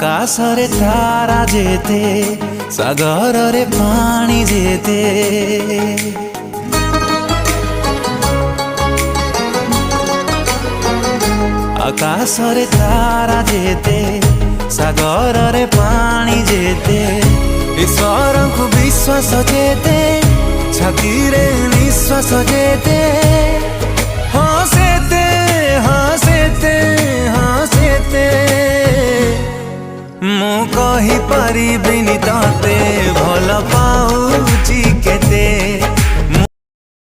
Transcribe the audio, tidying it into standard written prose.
आकाशरे तारा जेते सागररे पानी जेते आकाशरे तारा जेते सागररे पानी जेते ईश्वर को विश्वास जेते छाती रे निश्वास जेते हसेते हसेते हसेते मु कहि पारि